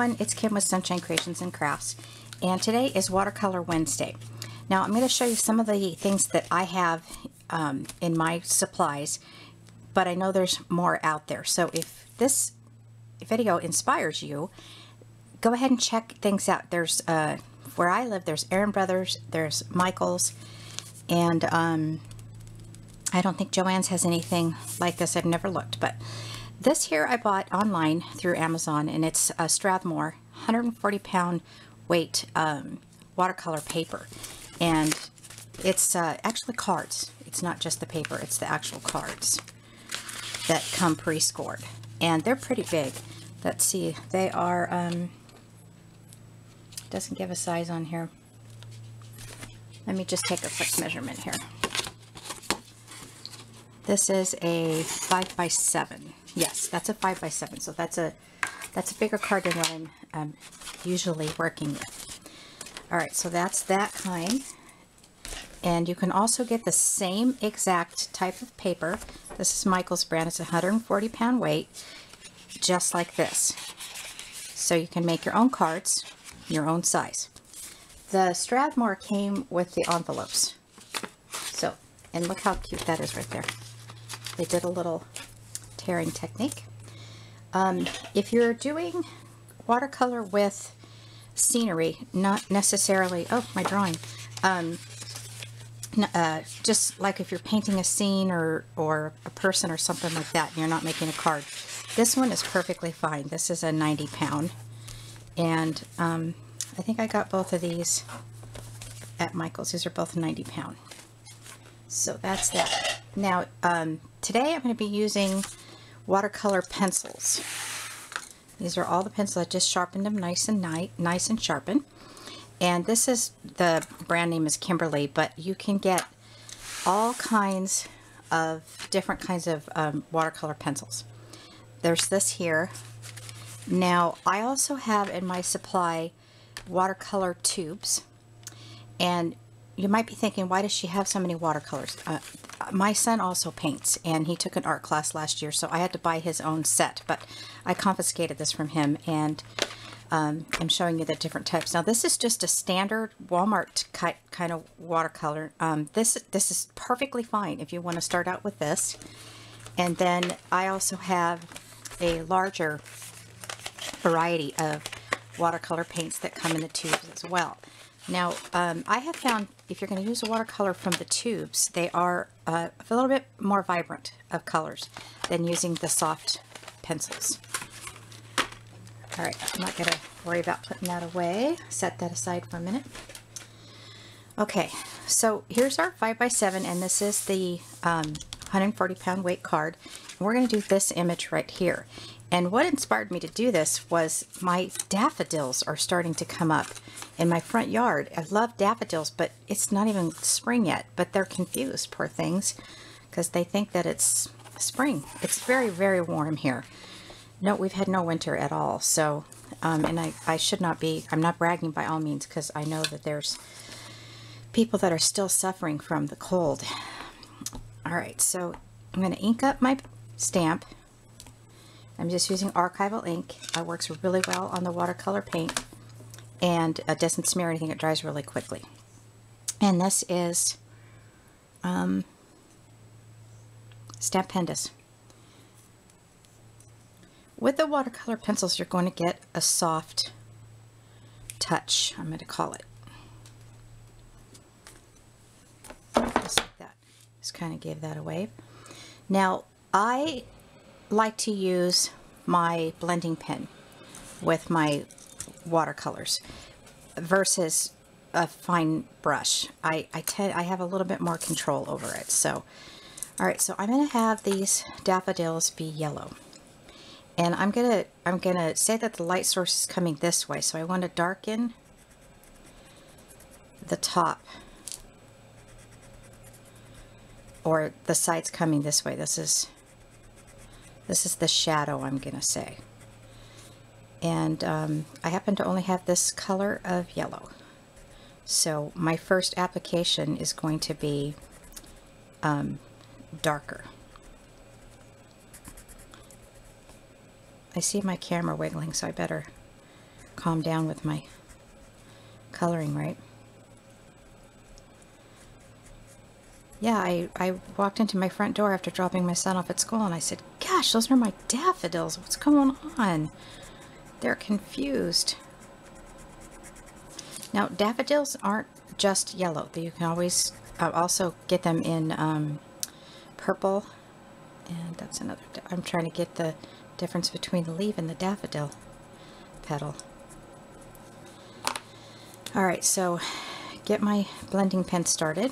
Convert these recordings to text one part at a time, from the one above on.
everyone, it's Kim with Sunshine Creations and Crafts, and today is Watercolor Wednesday. Now I'm going to show you some of the things that I have in my supplies, but I know there's more out there. So if this video inspires you, go ahead and check things out. There's where I live, there's Aaron Brothers, there's Michael's, and I don't think Joann's has anything like this. I've never looked, but this here I bought online through Amazon, and it's a Strathmore 140-pound weight watercolor paper, and it's actually cards. It's not just the paper, it's the actual cards that come pre-scored, and they're pretty big. Let's see, they are doesn't give a size on here. Let me just take a quick measurement here. This is a 5x7. Yes, that's a 5x7. So that's a bigger card than what I'm usually working with. All right, so that's that kind. And you can also get the same exact type of paper. This is Michael's brand. It's a 140-pound weight, just like this. So you can make your own cards, your own size. The Strathmore came with the envelopes. So, and look how cute that is right there. They did a little tearing technique. If you're doing watercolor with scenery, not necessarily, oh, my drawing, just like if you're painting a scene or a person or something like that, and you're not making a card, this one is perfectly fine. This is a 90-pound, and I think I got both of these at Michael's. These are both 90-pound. So that's that. Now, today I'm going to be using watercolor pencils. These are all the pencils. I just sharpened them nice and sharpened. And this is, the brand name is Kimberly, but you can get all kinds of different kinds of watercolor pencils. There's this here. Now, I also have in my supply watercolor tubes, and you might be thinking, why does she have so many watercolors? My son also paints, and he took an art class last year, so I had to buy his own set, but I confiscated this from him, and I'm showing you the different types. Now, this is just a standard Walmart kind of watercolor. This is perfectly fine if you want to start out with this. And then I also have a larger variety of watercolor paints that come in the tubes as well. Now, I have found if you're going to use a watercolor from the tubes, they are a little bit more vibrant of colors than using the soft pencils. All right, I'm not going to worry about putting that away. Set that aside for a minute. Okay, so here's our 5x7, and this is the 140-pound weight card. And we're going to do this image right here. And what inspired me to do this was my daffodils are starting to come up in my front yard. I love daffodils, but it's not even spring yet. But they're confused, poor things, because they think that it's spring. It's very, very warm here. No, we've had no winter at all. So, and I should not be, I'm not bragging by all means, because I know that there's people that are still suffering from the cold. All right, so I'm going to ink up my stamp. I'm just using archival ink. It works really well on the watercolor paint, and it doesn't smear anything. It dries really quickly. And this is Stampendous. With the watercolor pencils, you're going to get a soft touch, I'm going to call it. Just like that. Just kind of gave that away. Now, I like to use my blending pen with my watercolors versus a fine brush. I have a little bit more control over it. So, all right, so I'm going to have these daffodils be yellow, and I'm gonna say that the light source is coming this way. So I want to darken the top, or the sides coming this way. This is the shadow, I'm gonna say. And I happen to only have this color of yellow. So my first application is going to be darker. I see my camera wiggling, so I better calm down with my coloring, right? Yeah, I walked into my front door after dropping my son off at school and I said, gosh, those are my daffodils. What's going on? They're confused. Now, daffodils aren't just yellow. You can always also get them in purple. And that's another, I'm trying to get the difference between the leaf and the daffodil petal. Alright, so get my blending pen started.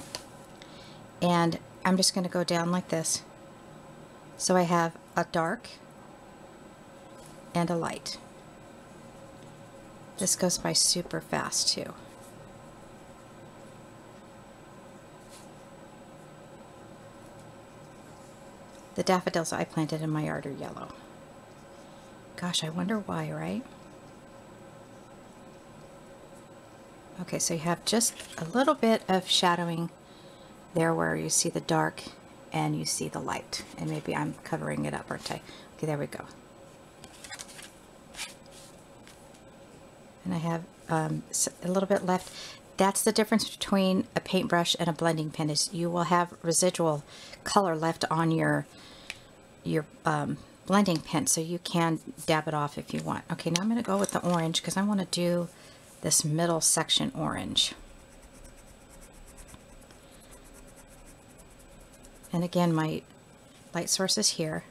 And I'm just going to go down like this. So I have a dark and a light. This goes by super fast too. The daffodils I planted in my yard are yellow. Gosh, I wonder why, right? Okay, so you have just a little bit of shadowing there where you see the dark and you see the light. And maybe I'm covering it up, aren't I? Okay, there we go. And I have a little bit left. That's the difference between a paintbrush and a blending pen, is you will have residual color left on your blending pen, so you can dab it off if you want. Okay, now I'm going to go with the orange because I want to do this middle section orange. And again, my light source is here,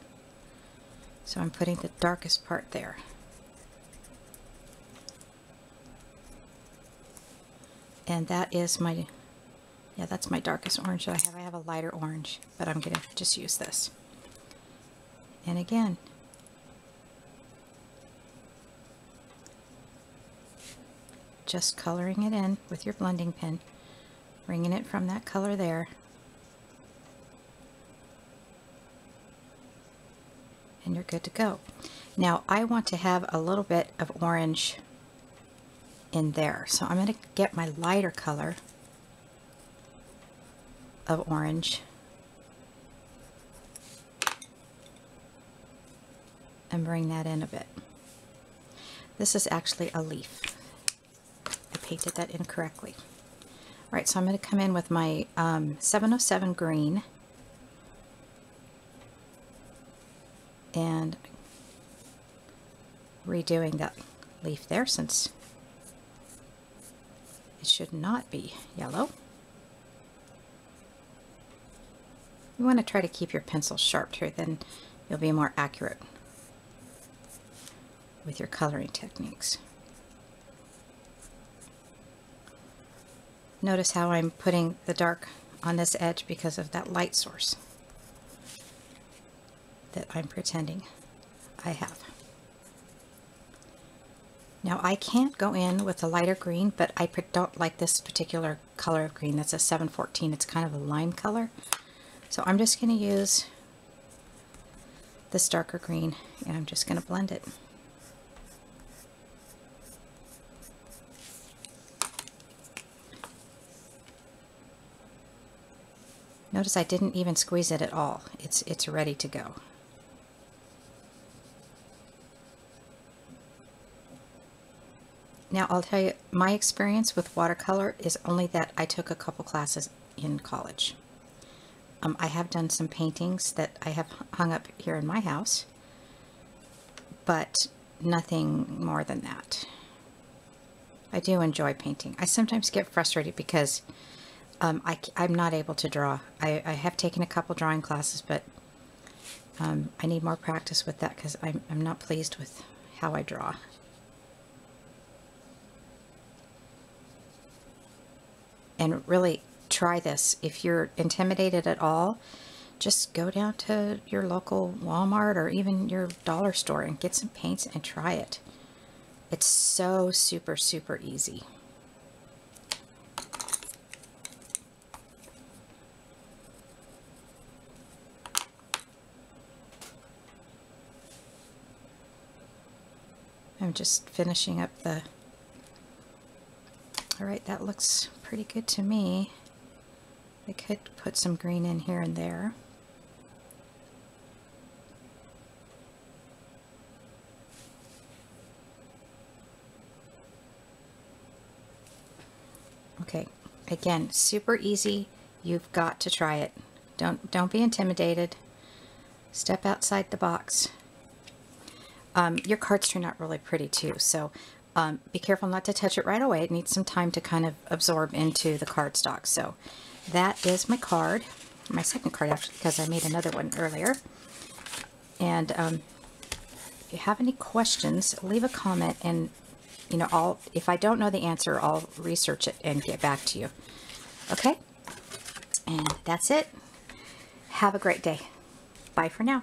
so I'm putting the darkest part there. And that is my, yeah, that's my darkest orange that I have. I have a lighter orange, but I'm going to just use this. And again, just coloring it in with your blending pen, bringing it from that color there. And you're good to go. Now I want to have a little bit of orange in there, so I'm going to get my lighter color of orange and bring that in a bit. This is actually a leaf. I painted that incorrectly. Alright, so I'm going to come in with my 707 green and redoing that leaf there since it should not be yellow. You want to try to keep your pencil sharp here, then you'll be more accurate with your coloring techniques. Notice how I'm putting the dark on this edge because of that light source that I'm pretending I have. Now I can't go in with a lighter green, but I don't like this particular color of green. That's a 714. It's kind of a lime color. So I'm just going to use this darker green and I'm just going to blend it. Notice I didn't even squeeze it at all. It's ready to go. Now I'll tell you, my experience with watercolor is only that I took a couple classes in college. I have done some paintings that I have hung up here in my house, but nothing more than that. I do enjoy painting. I sometimes get frustrated because I'm not able to draw. I have taken a couple drawing classes, but I need more practice with that because I'm not pleased with how I draw. And really try this. If you're intimidated at all, just go down to your local Walmart or even your dollar store and get some paints and try it. It's so super, super easy. I'm just finishing up the... Alright, that looks pretty good to me. I could put some green in here and there. Okay, again, super easy. You've got to try it. Don't be intimidated. Step outside the box. Your cards turn out really pretty too, so be careful not to touch it right away. It needs some time to kind of absorb into the cardstock. So that is my card, my second card actually, because I made another one earlier. And if you have any questions, leave a comment, and you know, if I don't know the answer, I'll research it and get back to you. Okay? And that's it. Have a great day. Bye for now.